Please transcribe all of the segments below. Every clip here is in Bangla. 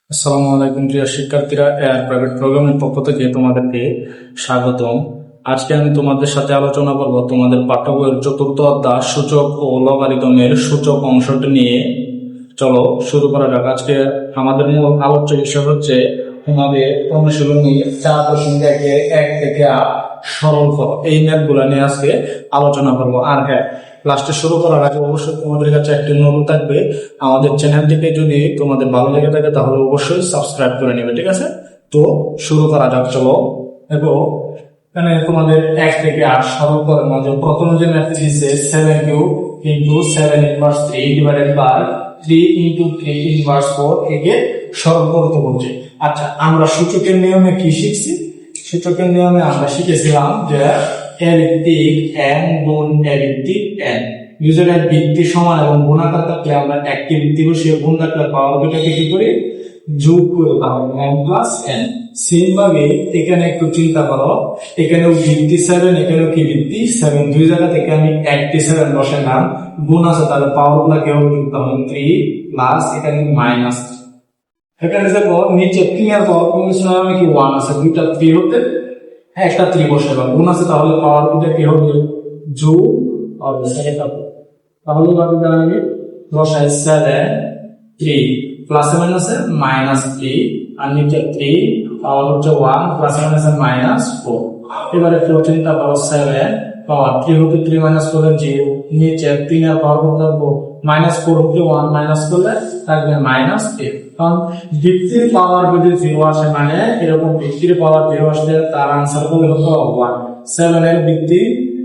আসসালামু আলাইকুম প্রিয় শিক্ষার্থীরা, এয়ার প্রাইভেট প্রোগ্রামের পক্ষ থেকে তোমাদেরকে স্বাগতম। আজকে আমি তোমাদের সাথে আলোচনা করব তোমাদের পাঠ্য বইয়ের চতুর্থ অধ্যায় সূচক ও লগারিদমের সূচক অংশটি নিয়ে। চলো শুরু করা যাক। আজকে আমাদের মূল আলোচ্য বিষয় হচ্ছে তোমাদের অনুশীলনী 4.1 থেকে 8 সরল করো, এই ম্যাথগুলো নিয়ে আজকে আলোচনা করবো। আর হ্যাঁ, ক্লাসটা শুরু করার আগে অবশ্যই তোমাদের কাছে একটি অনুরোধ থাকবে, আমাদের চ্যানেলটিকে যদি তোমাদের ভালো লেগে থাকে তাহলে অবশ্যই সাবস্ক্রাইব করে নেবে, ঠিক আছে? তো শুরু করা যাক, চলো। এবং এখানে তোমাদের 1 থেকে 8 সরল করার মাঝে প্রথম যে ম্যাথটি দিয়েছে 7 into 7 inverse 3 divided by 3 into 3 inverse 4, একে সরল করতে বলছে। আচ্ছা, আমরা সূচকের নিয়মে কি শিখছি? সূচকের নিয়মে আমরা শিখেছিলাম যে এ ভিত্তিক n গুণ এ ভিত্তিক n, দুজনের ভিত্তি সমান এবং গুণাকার থাকলে আমরা একটি ভিত্তি বসিয়ে গুণ থাকলে পাওয়ার দুটাকে কি করি, যোগ করে, তাহলে n প্লাস n। সেম ভাবে এখানে একটু চিন্তা করো, এখানেও ভিত্তি 7, এখানেও কি ভিত্তি 7, দুই জায়গা থেকে আমি একটি 7 বসালাম, গুণ আছে তাহলে পাওয়ার গুলাকে কিন্তু 3 প্লাস এখানে মাইনাস। এখানে দেখো নিচে 3 এর পাওয়ার কমিশন আমি কি 1 আছে, দুইটা 3 হতে একটা 3 বসালাম, গুণ আছে তাহলে পাওয়ার দুটা কি হবে, যোগ হবে। তাহলে বাকি দাঁড়াবে বসাই 7 3 প্লাস মাইনাসে মাইনাস 3 আর নিচে 3 পাওয়ার হচ্ছে 1 প্লাস মাইনাসে মাইনাস 4। এবারে কেউ চিন্তা করো 7 পাওয়ার 3 হতে 3 মাইনাস করলে 0, নিচে 3 এর পাওয়ার কত থাকবো মাইনাস 4 হতে 1 মাইনাস করলে থাকবে মাইনাস 8। কারণ ভিত্তির পাওয়ার যদি 0 আসে মানে এরকম ভিত্তির পাওয়ার 0 আসলে তার আনসার হবে হতো 1। 7 এর ভিত্তি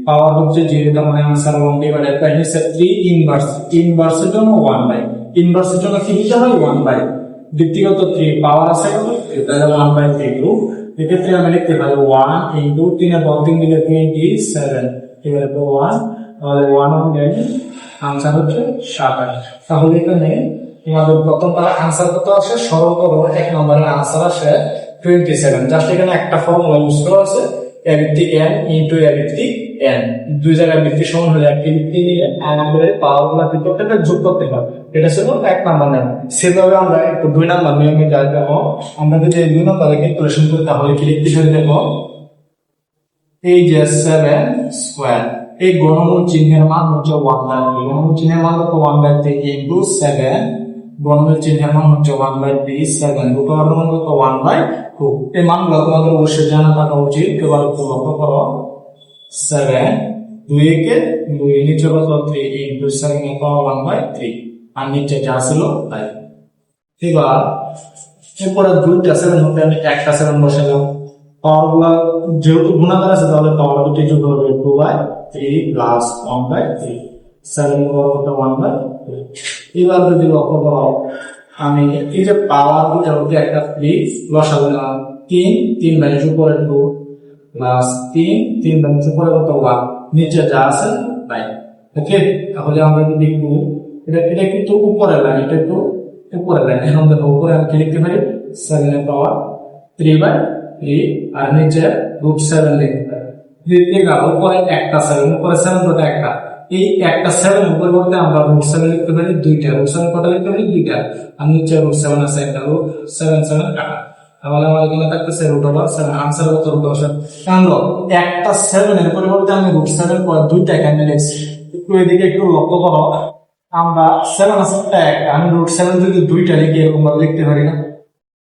পাওয়ার হচ্ছে 0, তার মানে আনসার 1 ডিভাইডেড বাই 3 ইনভার্স। ইনভার্সের জন্য 1 বাই, ইনভার্সের জন্য কি দিতে হয় 1 বাই, ব্যক্তিগত 3 পাওয়ার আছে কত, তাহলে 1 বাই 3 গ্রুপ। এক্ষেত্রে আমি লিখতে পারি 1 ইনটু 3 এর পাওয়ার 3 দিলে 27, এবারে 1, তাহলে 1 হবে আনসার হচ্ছে 27। তাহলে এখানে তোমাদের প্রথম তার আনসার কত আসে, সরল করো 1 নম্বরের আনসার আসে 27। জাস্ট এখানে একটা ফর্মুলা ইউজ করা আছে, a ভিত্তিক n ইনটু a ভিত্তিক n, দুই জায়গায় ভিত্তি সমান হলে একটি ভিত্তি নিয়ে আমাদের পাওয়ারগুলো কি করতে হবে, যোগ করতে হবে। এটা ছিল 1 নাম্বার নিয়ম। সেভাবে আমরা একটু 2 নাম্বার নিয়মে যাই। দেখো আমরা যদি 2 নাম্বারে ক্যালকুলেশন করি তাহলে কি লিখতে পারি, দেখো এই যে 7 স্কয়ার, এই ঘনমূল চিহ্নের মান হচ্ছে 1/3, ঘনমূল চিহ্নের মান কত 1/3 ইনটু 7, ঘনমূল চিহ্নের মান হচ্ছে 1/3, 7 রুটের মান কত 1/2। এই মানগুলো তোমাদের অবশ্যই জানা থাকা উচিত। এবার একটু লক্ষ্য করো 7 2 কে 2, নিচে কত 3 ইনটু 7 এর পাওয়ার 1/3 আর নিচে যা ছিল তাই। এবার এরপরে দুইটা 7 হতে আমি একটা 7 বসালাম, পাওয়ারগুলো যেহেতু গুণাকার আছে তাহলে পাওয়ার দুটি যোগ হবে 2/3 প্লাস 1/3, 7 হতে 1/3। এবার যদি লক্ষ্য করো আমি এই যে পাওয়ার দুটা হতে একটা 3 লসাগু 3 ভ্যালু উপরে 2 প্লাস 3 ভ্যালু উপরে কত 1, নিচে যা আছে তাই। ওকে, তাহলে আমরা যদি একটু এটা কিন্তু উপরে লাইন, এটা একটু উপরে লাইন। এখন দেখো উপরে আমি কি লিখতে পারি 7 এর পাওয়ার 3/3 আর নিচে √7 লিখতে পারি। দেখো উপরে একটা 7, উপরে 7 কত একটা, এই একটা 7 এর পরিবর্তে আমরা √7 লিখতে পারি দুইটা, √7 কত লিখতে পারি দুইটা, আর নিচে √7 আছে একটা, √7 কাটা। তাহলে আমার এখানে থাকতেছে √7, আনসার কত √7। কারণ একটা 7 এর পরিবর্তে আমি √7 পর দুইটা এখানে লিখছি। একটু এদিকে একটু লক্ষ্য করো, আমরা 7 আছে একটা, আমি √7 যদি দুইটা লিখি এরকম ভাবে লিখতে পারি না,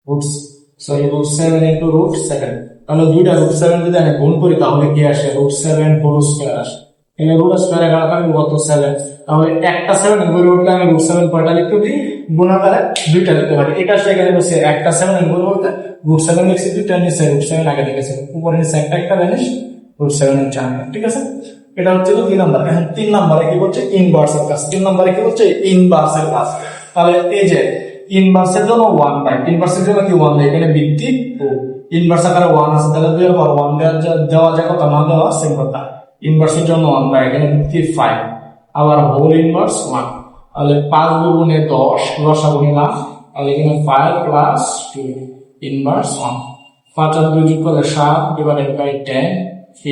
√7 ইনটু √7, তাহলে দুইটা √7 যদি আমি গুণ করি তাহলে কি আসে √7 হোল স্কয়ার আসে। এখানে রুট স্কয়ারে কাটাকাটি কত 7, তাহলে একটা 7 এর পরিবর্তে আমি √7 কয়টা লিখতে পারি, গুণাকারে দুইটা লিখতে পারি। এটা সেখানে বসে একটা 7 এর পরিবর্তে √7 লিখছি দুইটা, নিচে √7 আগে লিখেছি, উপরে নিচে একটা জিনিস √7 এর চার। ঠিক আছে, এটা হচ্ছে 2 নাম্বার। এখন 3 নম্বরে কি বলছে, ইনভার্সের কাজ। 3 নম্বরে কি বলছে, ইনভার্সের কাজ। তাহলে এই যে ইনভার্সের জন্য 1/, ইনভার্সের জন্য কি 1 এখানে ভিত্তি 2, ইনভার্স আকারে 1 আছে তাহলে 2 এর পর 1 দেওয়া যায় কত না দেওয়া সেম কথা। ইনভার্সের জন্য 1/, এখানে ভিত্তি 5, আবার হোল ইনভার্স 1, তাহলে 5 গুণে 10 লসাগু নিলাম, তাহলে এখানে 5 প্লাস 2 ইনভার্স 1, 5 আর 2 যোগ করলে 7 ডিভাইডেড বাই 10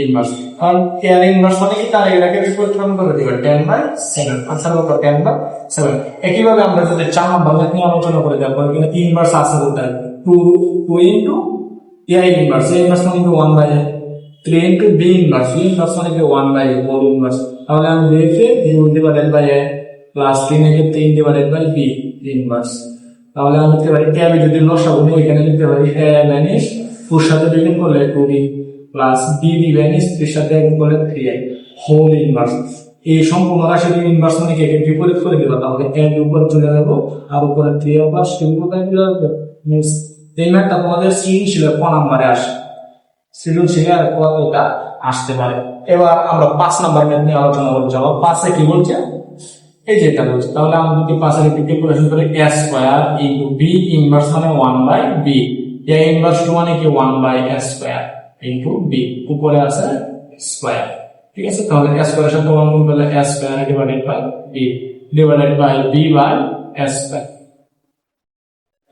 ইনভার্স। কারণ এর ইনভার্স মানে কি, তার এটাকে বিপরীতকরণ করে দিবেন 10/7, আনসার কত 10/7। একইভাবে আমরা যদি 4 নাম্বার ম্যাথ নিয়ে আলোচনা করে দেখব, এখানে ইনভার্স আছে কোথায়, 2 into a inverse, a inverse মানে কি 1/a, 3 into b inverse, b inverse মানে কি 1/a হোল ইনভার্স। তাহলে আমি লিখে u divided by a plus 3 এর 3 ডিভাইডেড বাই b ইনভার্স। তাহলে আমি লিখতে পারি a, যদি লসাগু নিই এখানে লিখতে পারি a মাইনাস 2 সাথে ডিভাইড করলে 2b প্লাস b মাইনাস 3 সাথে ডিভাইড করলে 3a হোল ইনভার্স। এই সম্পূর্ণ রাশির ইনভার্স মানে কি, একে বিপরীত করে দিবা, তাহলে a এর উপরে চলে যাব আর উপরে 3a প্লাস 2 কোথায় দিলে মিস। এই ম্যাথটা তোমাদের সৃজনশীল ক নাম্বারে আসে, সৃজনশীল আর কতটা আসতে পারে। এবার আমরা 5 নাম্বার ম্যাথ নিয়ে আলোচনা করতে যাব। 5 এ কি বলছে, এই যেটা বলছে, তাহলে আমরা যদি 5 এর একটু ক্যালকুলেশন করি, a square into b inverse মানে 1/b, a ইনভার্স 2 মানে কি 1/a স্কয়ার ইনটু b, উপরে আছে স্কয়ার, ঠিক আছে। তাহলে a স্কয়ারের সাথে 1 গুণ করলে a square divided by b divided by b by a square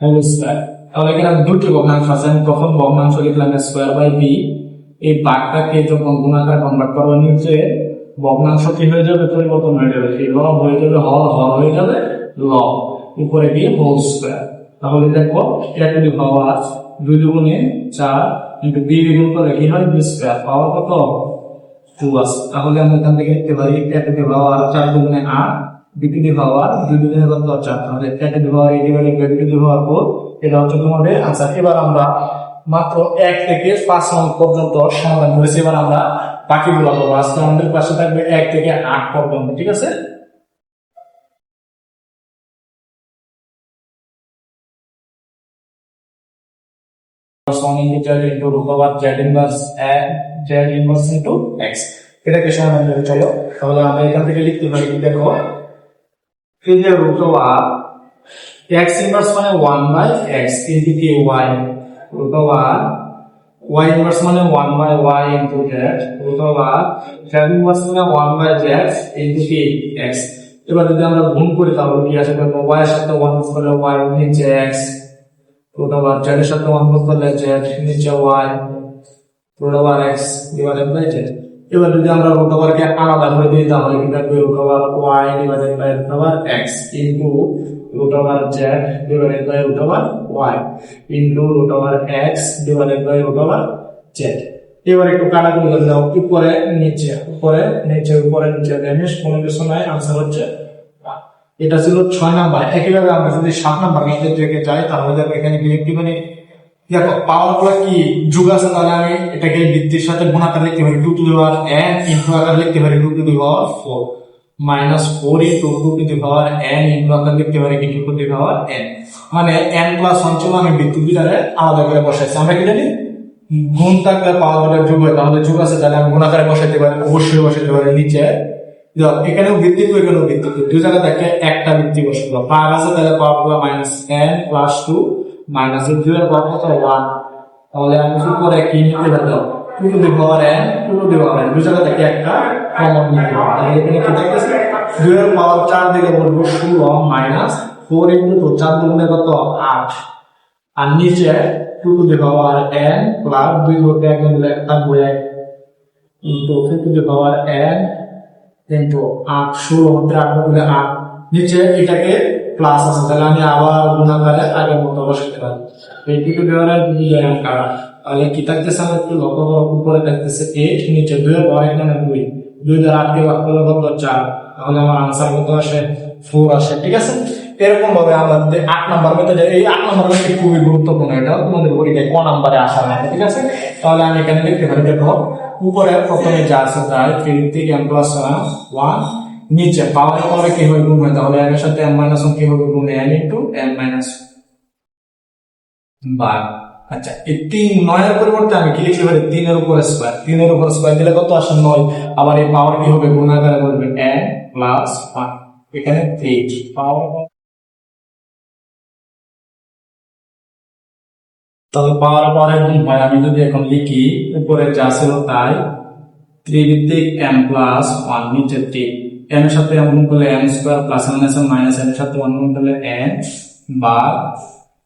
whole square. তাহলে এখানে দুটি ভগ্নাংশ আছে, আমি প্রথম ভগ্নাংশ লিখলাম a স্কয়ার বাই b, এই ভাগটাকে যখন গুণাকারে কনভার্ট করব, নিচে ভগ্নাংশ কি হয়ে যাবে, পরিবর্তন হয়ে যাবে, সেই লব হয়ে যাবে হর, হর হয়ে যাবে লব, উপরে গিয়ে হোল স্কয়ার। তাহলে দেখো এটা টু দি পাওয়ার 2 দুগুণে 4 ইনটু b গুণ করলে কি হয় b স্কয়ার, পাওয়ার কত 2 আছে। তাহলে আমরা এখান থেকে লিখতে পারি a টু দি পাওয়ার 4 দুগুণে 8, b টু দি পাওয়ার 2 দুগুণে কত 4, তাহলে a to the power a divided by b to the power 4, এটা হচ্ছে তোমাদের आंसर। এবার আমরা মাত্র 1 থেকে 5 নং পর্যন্ত সমাধান করেছি, এবার আমরা বাকিগুলো করব। আজকে আমাদের পাশে থাকবে 1 থেকে 8 পর্যন্ত, ঠিক আছে। এটাকে সমাধান করে চলো। তাহলে আমরা এখান থেকে লিখতে পারি, দেখো এই যে রুট ওভার x ইনভার্স মানে 1/x ইনটু কি y, root over y inverse মানে 1/y into z, root over z inverse মানে 1/z ইনটু কি x। এবার যদি আমরা গুণ করি তাহলে কি আসবে, y এর সাথে 1 যোগ করলে y নিচে x, রুট ওভার z এর সাথে 1 যোগ করলে z নিচে y, root over x divided by z। এবার যদি আমরা রুট ওভারকে আলাদা করে দিই তাহলে কি থাকবে, root over y divided by root over x into root over z divided by root over y into root over x divided by root over z। এবার একটু কাটাকুটি করে দাও, উপরে নিচে উপরে নিচে উপরে নিচে, দেখিস কোনো কিছু নাই, आंसर হচ্ছে 1। এটা ছিল 6 নাম্বার। একইভাবে আমরা যদি 7 নাম্বার ম্যাথের দিকে যাই তাহলে দেখো এখানে কি লিখতে পারি, দেখো পাওয়ার গুলো কি যোগ আছে, তাহলে আমি এটাকে ভিত্তির সাথে গুণ আকারে লিখতে পারি 2 two the power n, into আকারে লিখতে পারি 2 two the power 4 minus 4 into 2 two the power n, into আকারে লিখতে পারি 2 টু দি পাওয়ার n। মানে n প্লাস 1 ছিল, আমি ভিত্তি দুটারে আলাদা করে বসাইছি। আমরা কি জানি, গুণ থাকলে পাওয়ার দুটো যোগ হয়, তাহলে যোগ আছে তাহলে আমি গুণ আকারে বসাইতে পারি, অবশ্যই বসাইতে পারি নিচে। এখানেও ভিত্তি তো এখানেও ভিত্তি, দুই জায়গা থেকে একটা ভিত্তি বসাবো, পাওয়ার আছে তাহলে পাওয়ার গুলো মাইনাস n প্লাস 2 মাইনাস 2 এর পাওয়ার কত 1। তাহলে আমি কি করে কি নিতে পারি, 2 two the power n 2 two the power n, দুই জায়গা থেকে একটা কমন নিতে হবে। তাহলে এখানে কি থাকতেছে, 2 এর পাওয়ার 4 দিকে বলবো 16 মাইনাস 4 ইনটু 4 দুগুণে কত 8, আর নিচে 2 two the power n plus 2 করতে এক মিলে থাকবে 1 into 2 two the power n into 8, 16 হতে 8 গুণে 8, নিচে এটাকে প্লাস আছে তাহলে আমি আবার গুণাকারে আগের মতো বসাতে পারি। এই 2 টু দি পাওয়ার n কারা, তাহলে কি থাকতেছে, আমরা একটু লক্ষ্য করব, উপরে থাকতেছে 8, নিচে 2 এর পাওয়ার এখানে 2 দ্বারা 8 কে ভাগ করলে কত 4, তাহলে আমার आंसर কত আসে 4 আসে, ঠিক আছে। এরকম ভাবে আমাদের 8 নাম্বার মেথড, এই 8 নাম্বার মেথড খুবই গুরুত্বপূর্ণ, এটা তোমাদের পরীক্ষায় ক নাম্বারে আসার মতো, ঠিক আছে। তাহলে আমি এখানে লিখতে পারি, দেখো উপরে প্রথমে যা আছে তাই 3 m প্লাস 1, নিচে পাওয়ার পরে কি হবে গুণ হয়, তাহলে এর সাথে m মাইনাস 1 কি হবে গুণ n ইনটু m মাইনাস 1 আচ্ছা। এই 3 9 এর পরিবর্তে আমি কি লিখতে পারি, 3 এর উপর স্কয়ার, 3 এর উপর স্কয়ার দিলে কত আসে 9, আবার এই পাওয়ার কি হবে গুণ আকারে বলবে n প্লাস 1, এখানে 3 পাওয়ার, তাহলে পাওয়ার পরে গুণ হয়। আমি যদি এখন লিখি উপরে যা ছিল তাই 3 ভিত্তিক m প্লাস 1, নিচে 3, m এর সাথে m গুণ করলে m square plus minus minus m এর সাথে 1 গুণ করলে n বা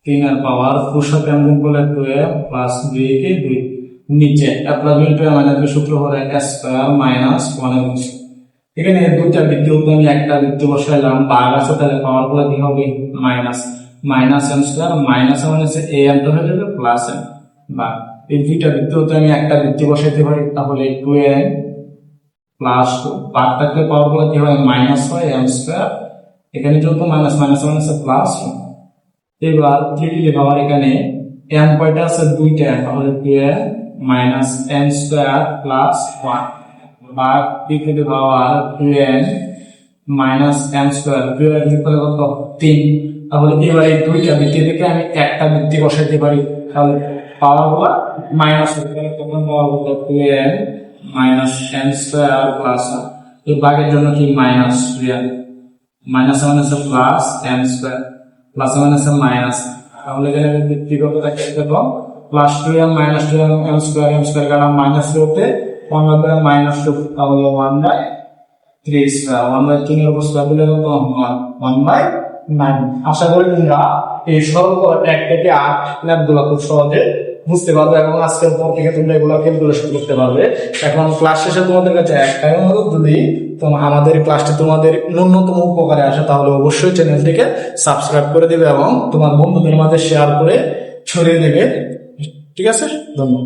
3 এর পাওয়ার 2 সাথে m গুণ করলে 2m প্লাস 2 কে 2 নিচে a plus b into a minus b সূত্র হলো a স্কয়ার মাইনাস 1 এখানে দুইটা বৃত্তি হতো আমি একটা বৃত্তি বসাইলাম ভাগ আছে তাহলে পাওয়ার গুলো কি হবে minus minus m square minus মানে a m তো হয়ে যাবে প্লাস m বা এই দুইটা বৃত্তি হতো আমি একটা বৃত্তি বসাইতে পারি তাহলে 2m প্লাস ভাগ থাকলে পাওয়ার গুলো কি হয় মাইনাস হয় m স্কয়ার এখানে যেহেতু মাইনাস মাইনাস মানে প্লাস এবার 3 টু দি পাওয়ার এখানে m কয়টা আছে দুইটা তাহলে 2m minus m square plus 1 ভাগ 3 two the power 2m minus m square 2 এর বিকল্প কত 3 তাহলে এবার এই দুইটা বৃত্তি থেকে আমি একটা বৃত্তি বসাইতে পারি তাহলে পাওয়ার গুলো মাইনাস হয়ে গেলে তখন পাওয়ার গুলো 2m minus m square plus এই ভাগের জন্য কি মাইনাস রিয়াল মাইনাস মানে প্লাস m স্কয়ার প্লাস মানে মাইনাস তাহলে এখানে ব্যক্তিগত থাকে দেখো plus 2m minus 2m m square কারণ মাইনাস হতে 1 বাই মাইনাস 2 তাহলে 1 বাই 3 স্কয়ার 1 বাই 3 এর উপর স্কয়ার দিলে কত 1 বাই 9 আশা করি তোমরা এই সরল এক থেকে 8 ম্যাথগুলো খুব সহজে বুঝতে পারবে এবং আজকের পর থেকে তোমরা এগুলো ক্যালকুলেশন করতে পারবে এখন ক্লাস শেষে তোমাদের কাছে একটাই অনুরোধ যদি আমাদের ক্লাসটি তোমাদের ন্যূনতম উপকারে আসে তাহলে অবশ্যই চ্যানেলটিকে সাবস্ক্রাইব করে দিবে এবং তোমার বন্ধুদের মাঝে শেয়ার করে ছড়িয়ে দেবে ঠিক আছে ধন্যবাদ।